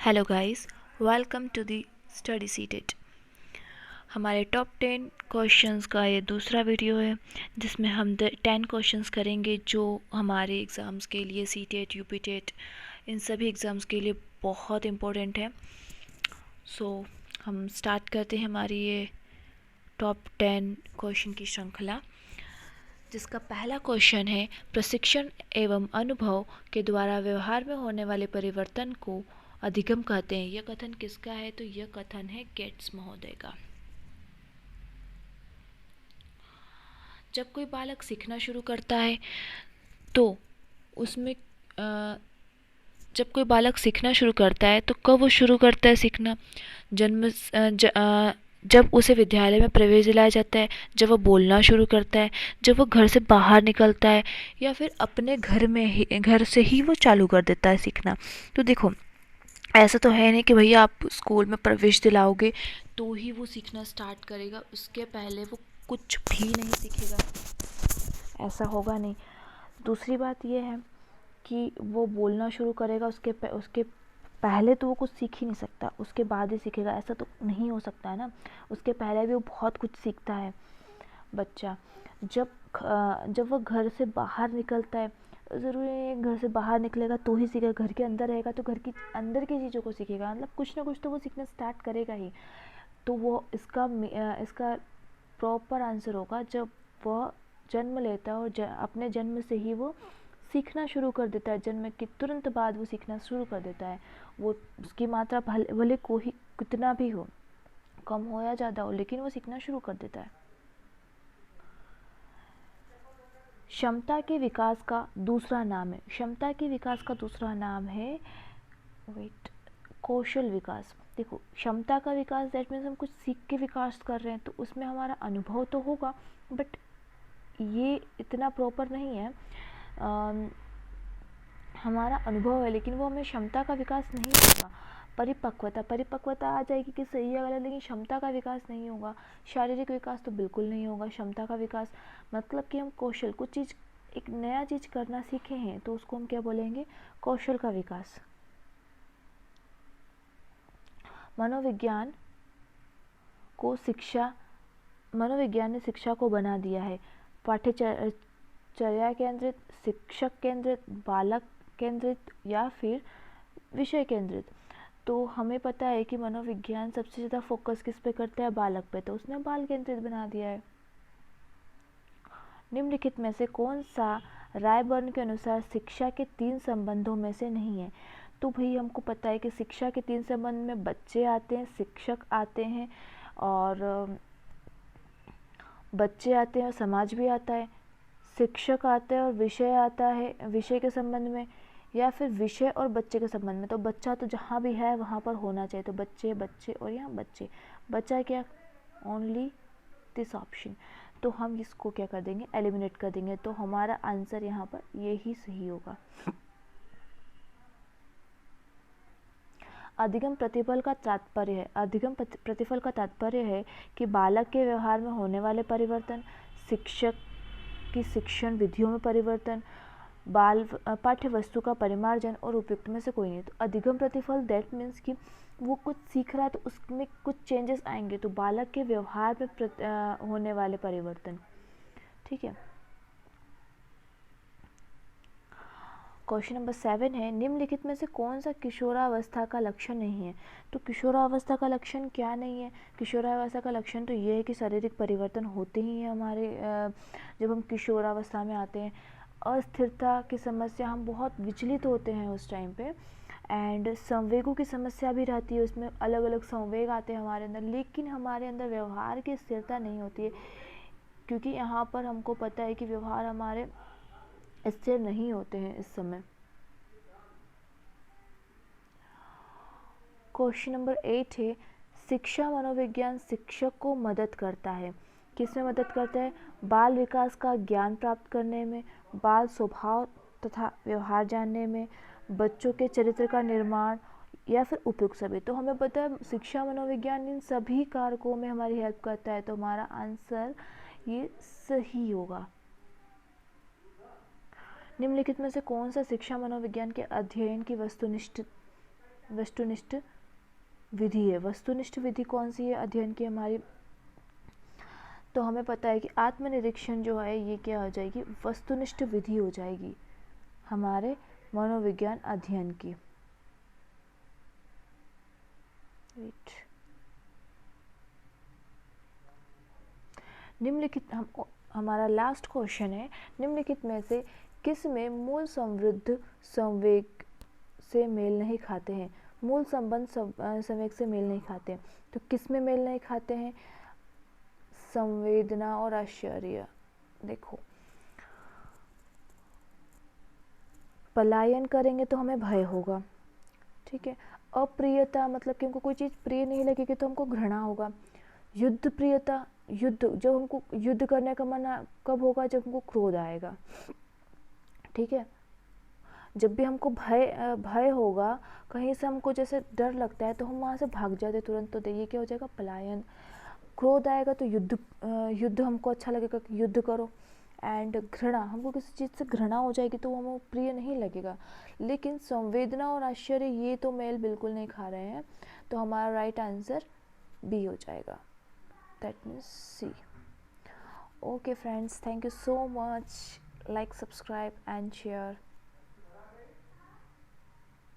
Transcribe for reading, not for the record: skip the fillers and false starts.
Hello guys, welcome to the study seated. हमारे top 10 questions का ये दूसरा वीडियो है जिसमें हम 10 क्वेश्चंस करेंगे जो हमारे एग्ज़ाम्स के लिए C TET, U P TET, इन सभी एग्ज़ाम्स के लिए बहुत इम्पोर्टेंट है। सो हम स्टार्ट करते हैं हमारी ये टॉप 10 क्वेश्चन की श्रृंखला, जिसका पहला क्वेश्चन है, प्रशिक्षण एवं अनुभव के द्वारा व्यवहार में होने वाले परिवर्तन को अधिगम कहते हैं। यह कथन किसका है? तो यह कथन है गेट्स महोदय का। जब कोई बालक सीखना शुरू करता है तो उसमें जब कोई बालक सीखना शुरू करता है तो कब वो शुरू करता है सीखना? जब उसे विद्यालय में प्रवेश दिलाया जाता है, जब वो बोलना शुरू करता है, जब वो घर से बाहर निकलता है, या फिर अपने घर से ही वो चालू कर देता है सीखना। तो देखो, ऐसा तो है नहीं कि भैया आप स्कूल में प्रवेश दिलाओगे तो ही वो सीखना स्टार्ट करेगा, उसके पहले वो कुछ भी नहीं सीखेगा, ऐसा होगा नहीं। दूसरी बात यह है कि वो बोलना शुरू करेगा, उसके पहले तो वो कुछ सीख ही नहीं सकता, उसके बाद ही सीखेगा, ऐसा तो नहीं हो सकता है ना। उसके पहले भी वो बहुत कुछ सीखता है बच्चा। जब वो घर से बाहर निकलता है, ज़रूरी नहीं है घर से बाहर निकलेगा तो ही सीखेगा, घर के अंदर रहेगा तो घर की अंदर की चीज़ों को सीखेगा, मतलब कुछ ना कुछ तो वो सीखना स्टार्ट करेगा ही। तो वो इसका प्रॉपर आंसर होगा जब वह जन्म लेता है और अपने जन्म से ही वो सीखना शुरू कर देता है। जन्म के तुरंत बाद वो सीखना शुरू कर देता है। वो उसकी मात्रा भले कोई कितना भी हो, कम हो या ज़्यादा हो, लेकिन वो सीखना शुरू कर देता है। क्षमता के विकास का दूसरा नाम है, क्षमता के विकास का दूसरा नाम है कौशल विकास। देखो, क्षमता का विकास दैट मीन्स हम कुछ सीख के विकास कर रहे हैं, तो उसमें हमारा अनुभव तो होगा, बट ये इतना प्रॉपर नहीं है। हमारा अनुभव है लेकिन वो हमें क्षमता का विकास नहीं होगा। परिपक्वता आ जाएगी कि सही है गलत, लेकिन क्षमता का विकास नहीं होगा। शारीरिक विकास तो बिल्कुल नहीं होगा। क्षमता का विकास मतलब कि हम कौशल, कुछ चीज़, एक नया चीज़ करना सीखे हैं तो उसको हम क्या बोलेंगे? कौशल का विकास। मनोविज्ञान ने शिक्षा को बना दिया है पाठ्यचर्या केंद्रित, शिक्षक केंद्रित, बालक केंद्रित या फिर विषय केंद्रित। तो हमें पता है कि मनोविज्ञान सबसे ज़्यादा फोकस किस पे करता है? बालक पे, तो उसने बाल केंद्रित बना दिया है। निम्नलिखित में से कौन सा रायबर्न के अनुसार शिक्षा के 3 संबंधों में से नहीं है? तो भाई हमको पता है कि शिक्षा के 3 संबंध में बच्चे आते हैं, शिक्षक आते हैं, और बच्चे आते हैं और समाज भी आता है। शिक्षक आता है और विषय आता है विषय के संबंध में, या फिर विषय और बच्चे के संबंध में। तो बच्चा तो जहाँ भी है वहाँ पर होना चाहिए, तो बच्चे और यहाँ बच्चे, बच्चा क्या? Only this option. तो हम इसको क्या कर देंगे? एलिमिनेट कर देंगे। तो हमारा आंसर यहाँ पर यही सही होगा। अधिगम प्रतिफल का तात्पर्य है, अधिगम प्रतिफल का तात्पर्य है कि बालक के व्यवहार में होने वाले परिवर्तन, शिक्षक की शिक्षण विधियों में परिवर्तन, पाठ्य वस्तु का परिमार्जन और उपयुक्त में से कोई नहीं। तो अधिगम प्रतिफल दैट मीन्स कि वो कुछ सीख रहा है तो उसमें कुछ चेंजेस आएंगे, तो बालक के व्यवहार में होने वाले परिवर्तन। ठीक है। क्वेश्चन नंबर 7 है, निम्नलिखित में से कौन सा किशोरावस्था का लक्षण नहीं है? तो किशोरावस्था का लक्षण क्या नहीं है? किशोरावस्था का लक्षण तो ये है कि शारीरिक परिवर्तन होते ही हैं हमारे जब हम किशोरावस्था में आते हैं। अस्थिरता की समस्या, हम बहुत विचलित होते हैं उस टाइम पे, एंड संवेगों की समस्या भी रहती है, उसमें अलग अलग संवेग आते हैं हमारे अंदर, लेकिन हमारे अंदर व्यवहार की स्थिरता नहीं होती है, क्योंकि यहाँ पर हमको पता है कि व्यवहार हमारे स्थिर नहीं होते हैं इस समय। क्वेश्चन नंबर 8 है, शिक्षा मनोविज्ञान शिक्षक को मदद करता है। किसमें मदद करता है? बाल विकास का ज्ञान प्राप्त करने में, बाल स्वभाव तथा व्यवहार जानने में, बच्चों के चरित्र का निर्माण, या फिर उपयुक्त सभी। तो हमें पता है शिक्षा मनोविज्ञान इन सभी कारकों में हमारी हेल्प करता है, तो हमारा आंसर ये सही होगा। निम्नलिखित में से कौन सा शिक्षा मनोविज्ञान के अध्ययन की वस्तुनिष्ठ वस्तुनिष्ठ विधि है। वस्तुनिष्ठ विधि कौन सी है अध्ययन की हमारी? तो हमें पता है कि आत्मनिरीक्षण जो है ये क्या हो जाएगी? वस्तुनिष्ठ विधि हो जाएगी हमारे मनोविज्ञान अध्ययन की। निम्नलिखित हमारा लास्ट क्वेश्चन है, निम्नलिखित में से किस में मूल समृद्ध संवेग से मेल नहीं खाते हैं? मूल संबंध संवेग से मेल नहीं खाते हैं, तो किस में मेल नहीं खाते हैं? संवेदना और आश्चर्य। देखो, पलायन करेंगे तो हमें भय होगा, ठीक है। अप्रियता मतलब कि हमको कोई चीज़ प्रिय नहीं लगेगी तो हमको घृणा होगा। युद्ध प्रियता, युद्ध, जब हमको युद्ध करने का मन कब होगा? जब हमको क्रोध आएगा, ठीक है। जब भी हमको भय होगा, कहीं से हमको जैसे डर लगता है तो हम वहाँ से भाग जाते तुरंत, तो ये क्या हो जाएगा? पलायन। क्रोध आएगा तो युद्ध हमको अच्छा लगेगा कि युद्ध करो। एंड घृणा, हमको किसी चीज़ से घृणा हो जाएगी तो वो हमको प्रिय नहीं लगेगा। लेकिन संवेदना और आश्चर्य ये तो मेल बिल्कुल नहीं खा रहे हैं, तो हमारा राइट आंसर बी हो जाएगा, that means C. Okay friends, thank you so much. Like, subscribe and share.